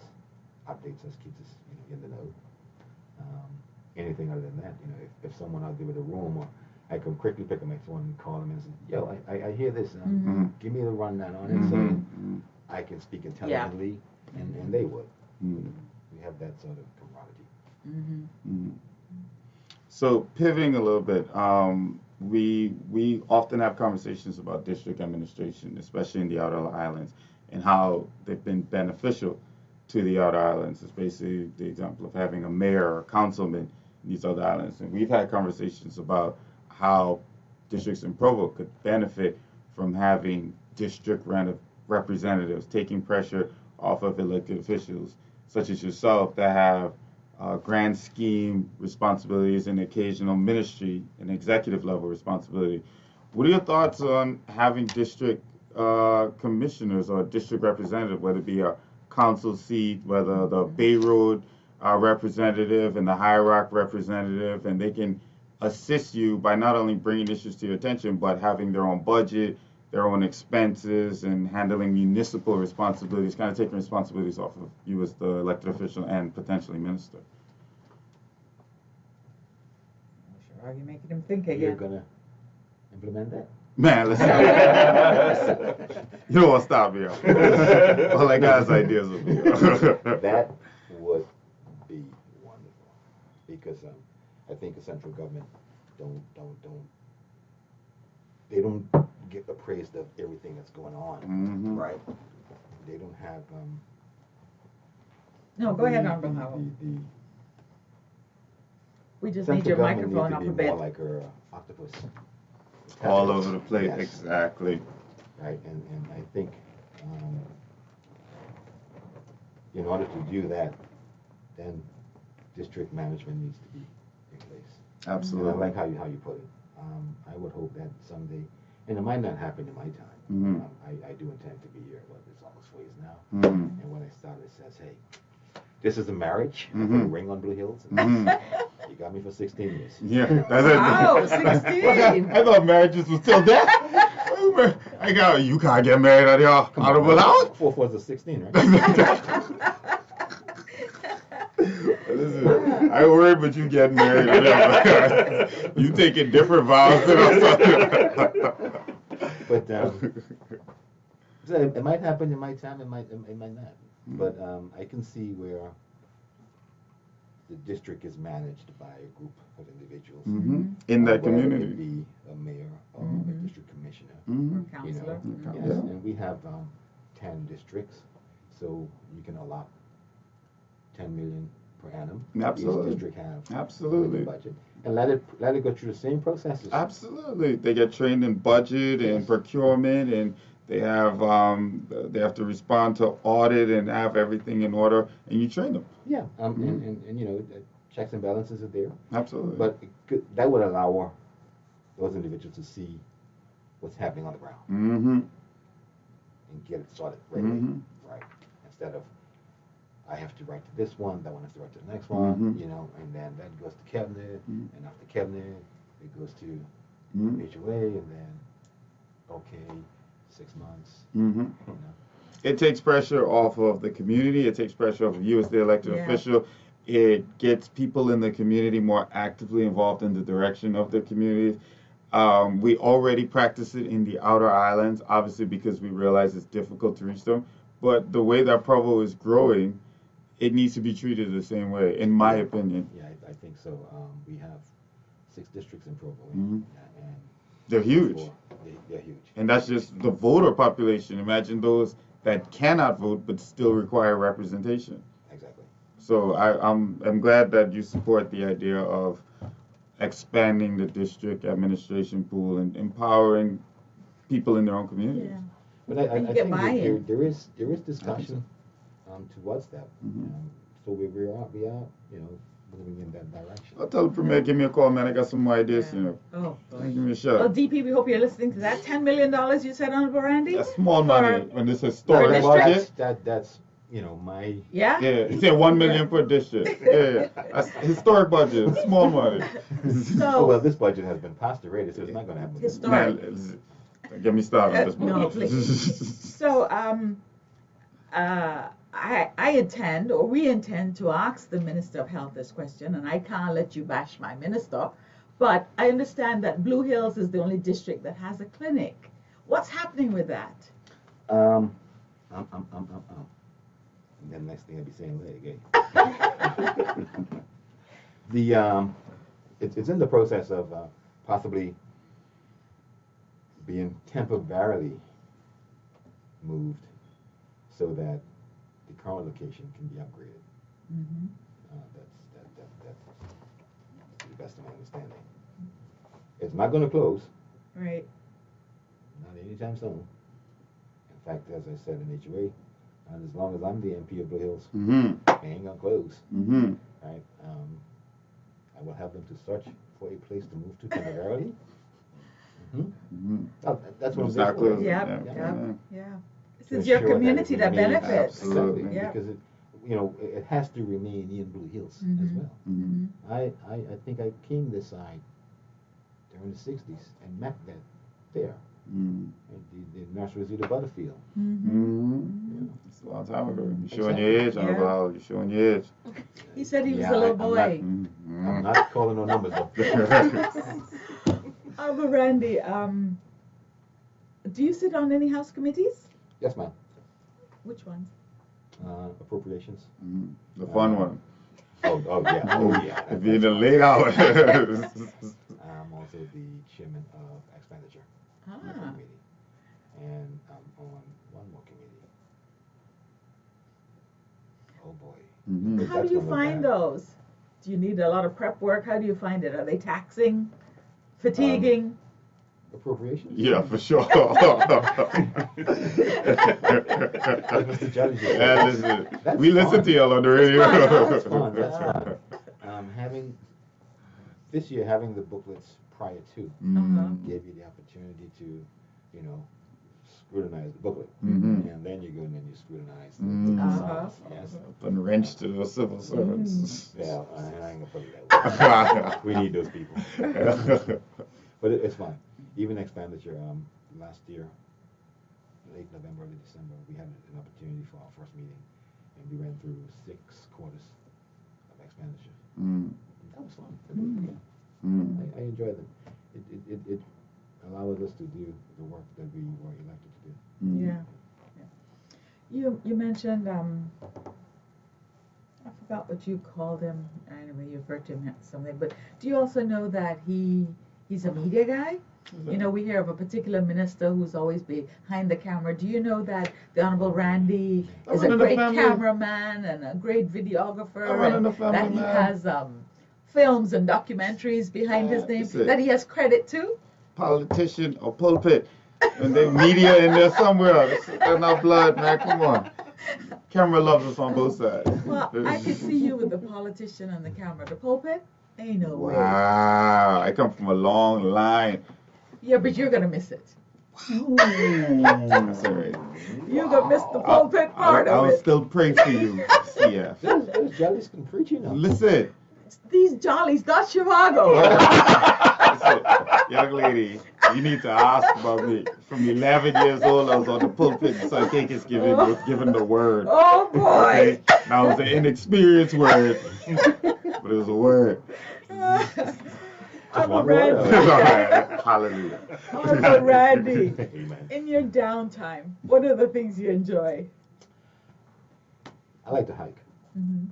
updates us, keeps us in the know. Anything other than that, if someone out there with a room, or I can quickly pick up my phone and call them and say, yo, I hear this. Give me the rundown on it so I can speak intelligently, and they would. We have that sort of camaraderie. So pivoting a little bit, we often have conversations about district administration, especially in the outer islands, and how they've been beneficial to the outer islands. It's basically the example of having a mayor or councilman in these other islands. And we've had conversations about how districts in Provo could benefit from having district representatives, taking pressure off of elected officials, such as yourself, that have grand scheme responsibilities and occasional ministry and executive level responsibility. What are your thoughts on having district commissioners or district representative, whether it be a council seat, whether the Bay Road representative and the High Rock representative, and they can assist you by not only bringing issues to your attention, but having their own budget, their own expenses, and handling municipal responsibilities, kind of taking responsibilities off of you as the elected official and potentially minister. Sure, are you making him think again? You're gonna implement that? Man, listen. You don't want to stop me. All I got is ideas with me. That would be wonderful, because I think the central government they don't get appraised of everything that's going on, right? They don't have No, go ahead, Honorable Howell. We just need your microphone up a bit. More like an octopus. All over the place, yes. Exactly. Right, and I think in order to do that, then district management needs to be in place. Absolutely. And I like how you put it. I would hope that someday, and it might not happen in my time. I do intend to be here, but it's almost 4 years now. And when I started, it says, hey, this is a marriage. I put a ring on Blue Hills. You got me for 16 years. Yeah. Wow, 16. I thought marriages was till death. You can't get married at your honorable house. 4 was a 16, right? Listen, I worry about you getting married. You taking different vows than us. But so it might happen in my time. It might not. But I can see where the district is managed by a group of individuals. In that Whether community. it be a mayor or a district commissioner. Or You know, counselor. yes, and we have 10 districts, so you can allot 10 million per annum. Absolutely. Each district have Absolutely. a budget, and let it go through the same processes. Absolutely. They get trained in budget and Yes. procurement, and they have to respond to audit and have everything in order, and you train them. Yeah, and you know, checks and balances are there, Absolutely. but that would allow those individuals to see what's happening on the ground and get it started regularly, right? Instead of I have to write to this one, that one has to write to the next one, you know, and then that goes to cabinet, and after cabinet, it goes to HOA, and then, okay, 6 months, you know. It takes pressure off of the community. It takes pressure off of you as the elected official. It gets people in the community more actively involved in the direction of the community. We already practice it in the outer islands, obviously because we realize it's difficult to reach them. But the way that Provo is growing, it needs to be treated the same way, in my opinion. Yeah, I think so. We have 6 districts in Provo, and They're huge. They're huge. And that's just the voter population. Imagine those that cannot vote but still require representation. Exactly. So I'm glad that you support the idea of expanding the district administration pool and empowering people in their own communities. Yeah. But I And you think get buy-in. there is discussion towards that. So we are, you know, moving in that direction. I'll tell the premier, give me a call, man. I got some more ideas, Yeah. you know. Oh, boy. Give me a Well, shot. DP, we hope you're listening to that. $10 million you said, Honorable Randy? That's small money For- in this historic district? budget. That's you know my Yeah? Yeah, you said 1 million per district. Yeah, that's historic budget, small money. oh well, this budget has been passed already, so it's not going to happen. Historic. Man, get me started on this No, budget. please. So, I intend, or we intend to ask the Minister of Health this question, and I can't let you bash my minister, but I understand that Blue Hills is the only district that has a clinic. What's happening with that? And then next thing I'll be saying later, okay. It's in the process of possibly being temporarily moved so that the current location can be upgraded. That's to the best of my understanding. It's not going to close, Right. not anytime soon. In fact, as I said in HOA, and as long as I'm the MP of Blue Hills, it ain't gonna close. Right? I will have them to search for a place to move to temporarily. That's what I'm saying. Exactly. Yeah. It's your community that benefits. Absolutely. Exactly, Yeah. because it has to remain in Blue Hills as well. I think I came this side during the 60s and met that there. The National Zoo Butterfield. It's a long time ago. You're showing your age, Honorable Howell. You're showing your age. He said he was a little boy. I'm not calling no numbers though. Honorable Randy, do you sit on any house committees? Yes, ma'am. Which ones? Appropriations. The fun one. Oh yeah. If you're in the late hours. I'm also the chairman of expenditure committee, and I'm on one more committee. Oh boy. How do you find those? Do you need a lot of prep work? How do you find it? Are they taxing? Fatiguing? Appropriations? Yeah, for sure. As Mr. Jolly just Yeah, said, listen. We listen to y'all on the radio. That's fun. That's fun. This year having the booklets prior to gave you the opportunity to, you know, scrutinize the booklet, and then you go and then you scrutinize the size. Yes. Putting wrench to those civil servants. Yeah, I ain't gonna put it that way. We need those people. But it's fine. Even expenditure. Last year, late November, early December, we had an opportunity for our first meeting, and we ran through 6 quarters of expenditure. That was fun. I enjoyed it. It allowed us to do the work that we were elected to do. Yeah. You mentioned I forgot what you called him. Anyway, you referred to him as something. But do you also know that he's a media guy? You know, we hear of a particular minister who's always behind the camera. Do you know that the Honorable Randy is a great cameraman and a great videographer, and that he has films and documentaries behind his name that he has credit to? Politician or pulpit, and they media in there somewhere. They're not blood, man. Come on. Camera loves us on both sides. Well, I could see you with the politician and the camera. The pulpit? Ain't no way. Wow, I come from a long line. Yeah, but you're gonna miss it. That's all right. You're gonna miss the pulpit part of I it. will still pray for you, CF. Those Jollies can preach, you know. Listen. These jollies, not Chicago. Listen, young lady, you need to ask about me. From 11 years old, I was on the pulpit in Sun Cake was given the word. Oh boy. Okay? Now it was an inexperienced word, but it was a word. Uncle Randy. Hallelujah. Uncle Randy, Amen. in your downtime, what are the things you enjoy? I like to hike. Mm-hmm.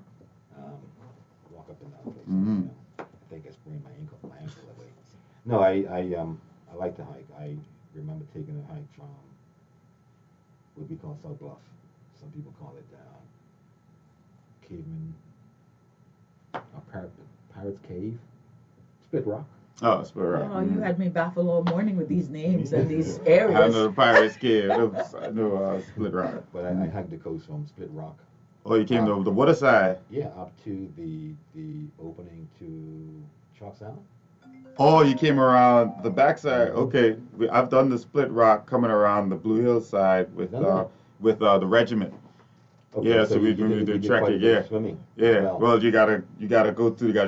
Walk up and down places. Mhm. You know. I think I sprained my ankle away. No, I like to hike. I remember taking a hike from what we call South Bluff. Some people call it Caveman, Pirates Cave, Split Rock. Oh, it's all right. Oh, you had me baffled all morning with these names and these I know areas. the Pirates Cave. I know Split Rock. But I hiked the coast from Split Rock. Oh, you came to the water side. Yeah, up to the opening to Chalk Sound. Oh, you came around the backside. Okay, I've done the Split Rock coming around the Blue Hill side with the regiment. Okay, Yeah, so we did do quite a trekking. bit of Yeah, swimming. yeah. Well, you gotta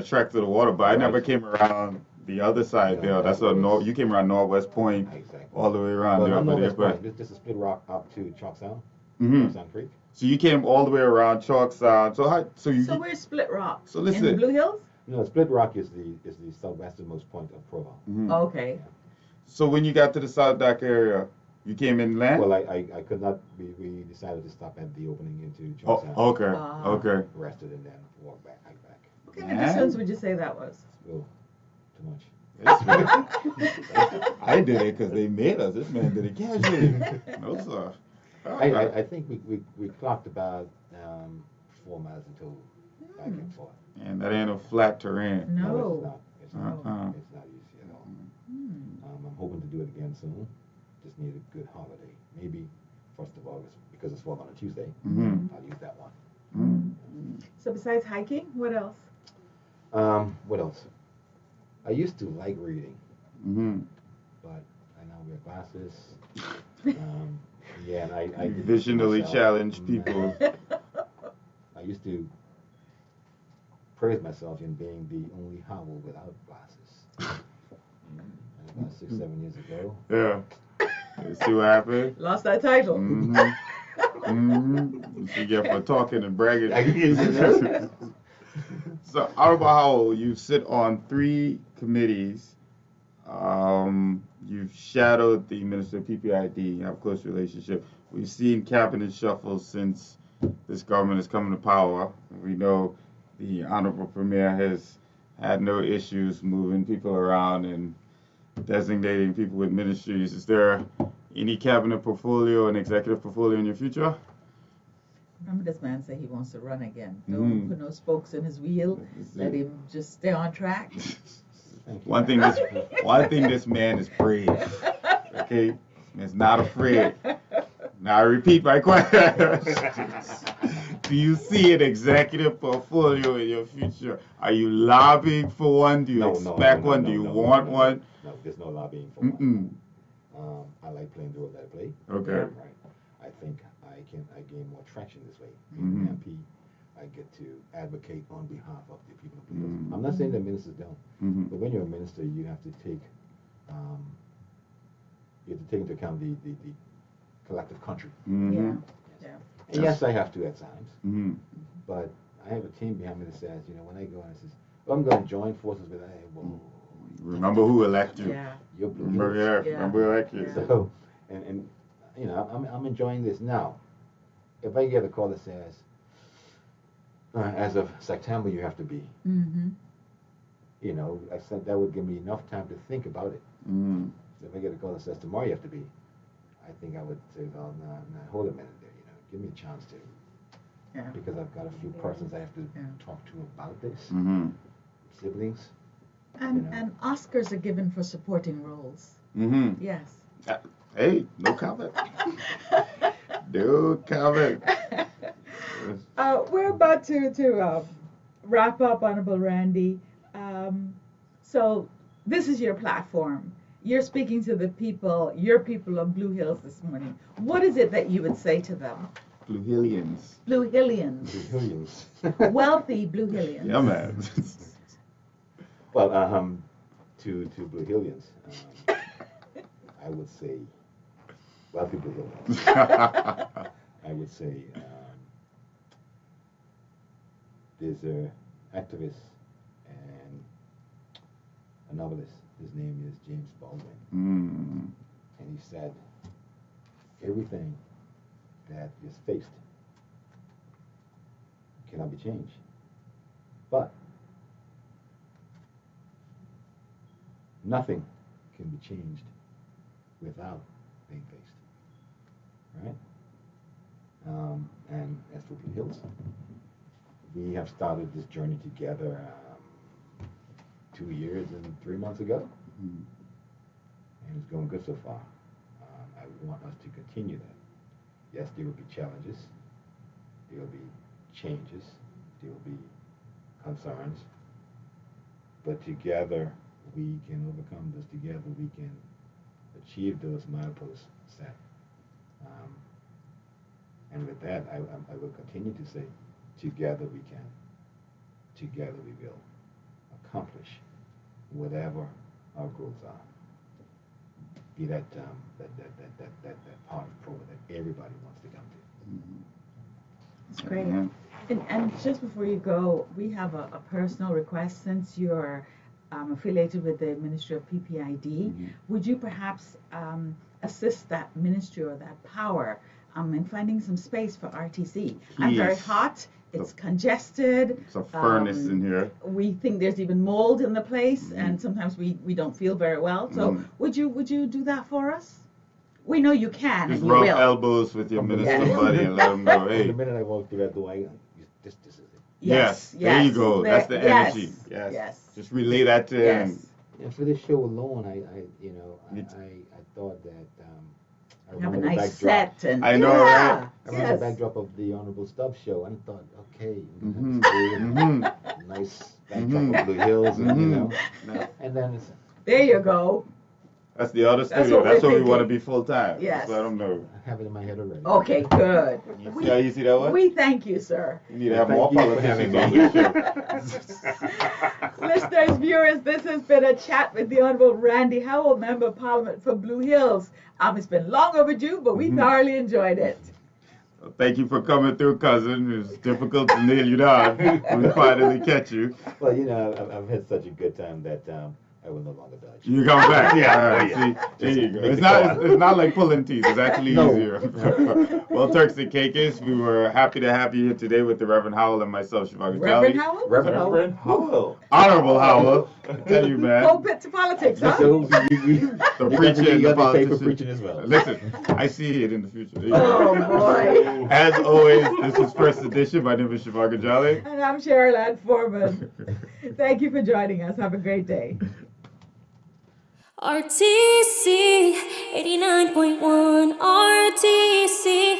trek to the water. But I never came around the other side No, there. That's that a was- You came around Northwest Point, Exactly. all the way around Well, there. not But Northwest but Point. This is Split Rock up to Chalk Sound. Mhm. Chalk Sound Creek. So you came all the way around Chalk Sound. So where's Split Rock? So In listen. the Blue Hills? No, Split Rock is the southwesternmost point of Provo. Mhm. Okay. So when you got to the South Dock area, you came inland. Well, I could not. We decided to stop at the opening into Chalk Sound. Okay, Ah. okay. Rested and then walk back, hike back. What kind of distance would you say that was? Oh, too much. I did it because they made us. This man did it casually. No, sir. I think we clocked about 4 miles in total, back and forth. And that ain't a flat terrain. No. It's not. It's not. Uh-uh. It's not easy at all. Hmm. I'm hoping to do it again soon. Just need a good holiday. Maybe 1st of August, because it's falling on a Tuesday. Mhm. I'll use that one. So besides hiking, what else? What else? I used to like reading, Mm-hmm. but I now wear glasses. Yeah, and I did this to Visually myself. challenged people. I used to praise myself in being the only Howell without glasses. And about 6-7 years ago, Yeah. You see what happened? Lost that title. Mm-hmm. Mm-hmm. You get for talking and bragging. So, Honorable Howell, you sit on 3 committees. You've shadowed the Minister of PPID. You have a close relationship. We've seen cabinet shuffles since this government has come to power. We know the Honorable Premier has had no issues moving people around and designating people with ministries. Is there any cabinet portfolio and executive portfolio in your future? Remember this man say he wants to run again. Mhm. Don't put no spokes in his wheel. Let him just stay on track. One thing this man is brave. Okay? He's not afraid. Now I repeat my question. Do you see an executive portfolio in your future? Are you lobbying for one? Do you expect one? Do you want one? No, there's no lobbying for Mm-mm. one. I like playing the role that I play. Okay. Right. I think I gain more traction this way. Being an MP, I get to advocate on behalf of the people of Blue Hills. I'm not saying that ministers don't, but when you're a minister, you have to take into account the collective country. Mm-hmm. Yeah. And yes, I have to at times, Mm-hmm. but I have a team behind me that says, when I go and it says, I'm going to join forces with, Remember who elected you. Yeah. you're Blue Remember, Hills. remember who elected you. Yeah. So, and I'm enjoying this now. If I get a call that says, As of September, you have to be. Mm-hmm. You know, I said that would give me enough time to think about it. Mm. If I get a call that says tomorrow you have to be, I think I would say, well, no, hold a minute there. You know, give me a chance to, Yeah. because I've got a few persons I have to talk to about this, Mm-hmm. siblings. And Oscars are given for supporting roles. Mm-hmm. Yes. Hey, no comment. No comment. We're about to wrap up, Honorable Randy. So this is your platform. You're speaking to the people, your people of Blue Hills this morning. What is it that you would say to them? Blue Hillians. Blue Hillians. Blue Hillians. Wealthy Blue Hillians. Yeah, man. Well, to Blue Hillians, I would say, wealthy Blue Hillians. I would say there's an activist and a novelist. His name is James Baldwin. Mm. And he said, everything that is faced cannot be changed. But nothing can be changed without being faced. Right? And as for Blue Hills, we have started this journey together 2 years and 3 months ago. Mm. And it's going good so far. I want us to continue that. Yes, there will be challenges. There will be changes. There will be concerns. But together, we can overcome this. Together, we can achieve those mileposts set. And with that, I will continue to say, together we can. Together we will accomplish whatever our goals are. Be that part of Provo that everybody wants to come to. That's great. And just before you go, we have a personal request. Since you're affiliated with the Ministry of PPID, would you perhaps assist that ministry or that power in finding some space for RTC? I'm very hot. It's congested. It's a furnace in here. We think there's even mold in the place, and sometimes we don't feel very well. So would you do that for us? We know you can. Just and you rub will. elbows with your minister buddy and let him know, hey. The minute I walk through that door, this is it. Yes, there you go. That's the energy. Yes. Just relay that to him. And for this show alone, I thought that I Have a remember the nice backdrop. set. And I know, right? I remember the backdrop of the Honorable Stubbs show, and I thought, okay, nice backdrop of Blue Hills, and and then it's. There you go. That's the other studio. That's what we want to be full time. Yes. Just let them know. I have it in my head already. Okay, good. You see that one? We thank you, sir. You need to have more politicians on the show. Listeners, viewers, this has been a chat with the Honorable Randy Howell, Member of Parliament for Blue Hills. It's been long overdue, but we thoroughly enjoyed it. Well, thank you for coming through, cousin. It was difficult to nail you down. We finally catch you. Well, I've had such a good time that I will no longer dodge. You come back. See, there you go. It's not like pulling teeth. It's actually easier. Well, Turks and Caicos, we were happy to have you here today with the Reverend Howell and myself, Shivago Jolly. Reverend Howell? Reverend Howell. Honorable Howell. I tell you, man. Pulpit to politics, huh? The preacher and the politician. preaching as well. Listen, I see it in the future. Oh, boy. As always, this is First Edition. My name is Shivago Jolly. And I'm Jolly Forman. Thank you for joining us. Have a great day. RTC 89.1 RTC